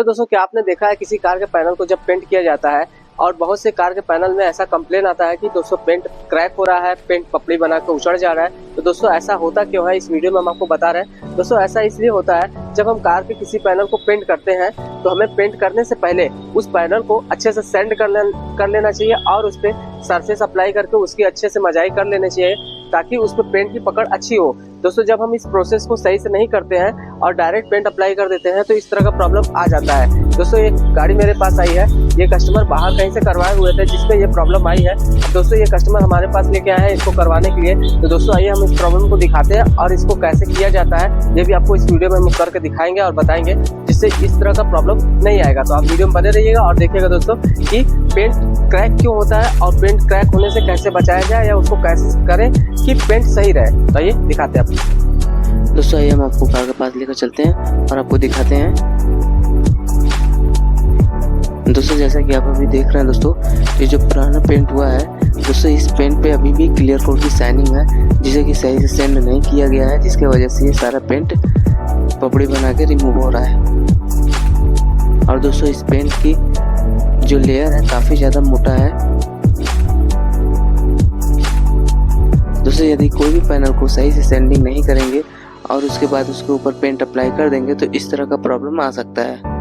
तो दोस्तों क्या आपने देखा है किसी कार के पैनल को जब पेंट किया जाता है और बहुत से कार के पैनल में ऐसा कंप्लेन आता है कि दोस्तों पेंट क्रैक हो रहा है, पेंट पपड़ी बना के उछड़ जा रहा है। तो दोस्तों ऐसा होता क्यों है, इस वीडियो में हम आपको बता रहे हैं। दोस्तों ऐसा इसलिए होता है जब हम कार के किसी पैनल को पेंट करते हैं तो हमें पेंट करने से पहले उस पैनल को अच्छे से सैंड कर लेना चाहिए और उस पर सरफेस अप्लाई करके उसकी अच्छे से मजाई कर लेनी चाहिए ताकि उस पर पेंट की पकड़ अच्छी हो। दोस्तों जब हम इस प्रोसेस को सही से नहीं करते हैं और डायरेक्ट पेंट अप्लाई कर देते हैं तो इस तरह का प्रॉब्लम आ जाता है। दोस्तों एक गाड़ी मेरे पास आई है, ये कस्टमर बाहर कहीं से करवाए हुए थे जिसपे ये प्रॉब्लम आई है। दोस्तों ये कस्टमर हमारे पास लेके आए हैं इसको करवाने के लिए। तो दोस्तों आइए हम इस प्रॉब्लम को दिखाते हैं और इसको कैसे किया जाता है ये भी आपको इस वीडियो में हम करके दिखाएंगे और बताएंगे, जिससे इस तरह का प्रॉब्लम नहीं आएगा। तो आप वीडियो में बने रहिएगा और देखिएगा दोस्तों कि पेंट क्रैक क्यों होता है और पेंट क्रैक होने से कैसे बचाया जाए या उसको कैसे करें कि पेंट सही रहे। तो आइए दिखाते हैं आपको। दोस्तों आइए हम आपको कार के पास लेकर चलते हैं और आपको दिखाते हैं। दोस्तों जैसा कि आप अभी देख रहे हैं दोस्तों, ये जो पुराना पेंट हुआ है दोस्तों, इस पेंट पे अभी भी क्लियर कोट की शाइनिंग है जिसे कि सही से सेंड नहीं किया गया है, जिसके वजह से ये सारा पेंट पपड़ी बना के रिमूव हो रहा है। और दोस्तों इस पेंट की जो लेयर है काफ़ी ज़्यादा मोटा है। दोस्तों यदि कोई भी पैनल को सही से सैंडिंग नहीं करेंगे और उसके बाद उसके ऊपर पेंट अप्लाई कर देंगे तो इस तरह का प्रॉब्लम आ सकता है।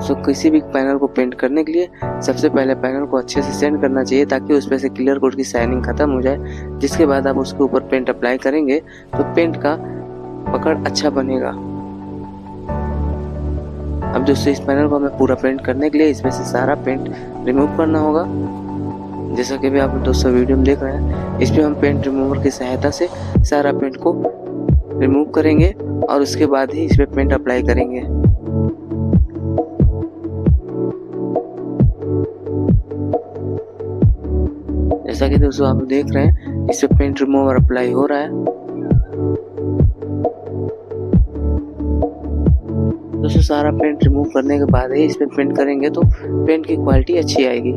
तो किसी भी पैनल को पेंट करने के लिए सबसे पहले पैनल को अच्छे से सैंड करना चाहिए ताकि उसमें से क्लियर कोट की शाइनिंग खत्म हो जाए, जिसके बाद आप उसके ऊपर पेंट अप्लाई करेंगे तो पेंट का पकड़ अच्छा बनेगा। अब दोस्तों इस पैनल को हमें पूरा पेंट करने के लिए इसमें से सारा पेंट रिमूव करना होगा। जैसा कि भी आप दोस्तों वीडियो में देख रहे हैं, इस पे हम पेंट रिमूवर की सहायता से सारा पेंट को रिमूव करेंगे और उसके बाद ही इस पे पेंट अप्लाई करेंगे। जैसा कि दोस्तों आप देख रहे हैं, इस पे पेंट रिमूवर अप्लाई हो रहा है। दोस्तों सारा पेंट रिमूव करने के बाद ही इस पे पेंट करेंगे तो पेंट की क्वालिटी अच्छी आएगी।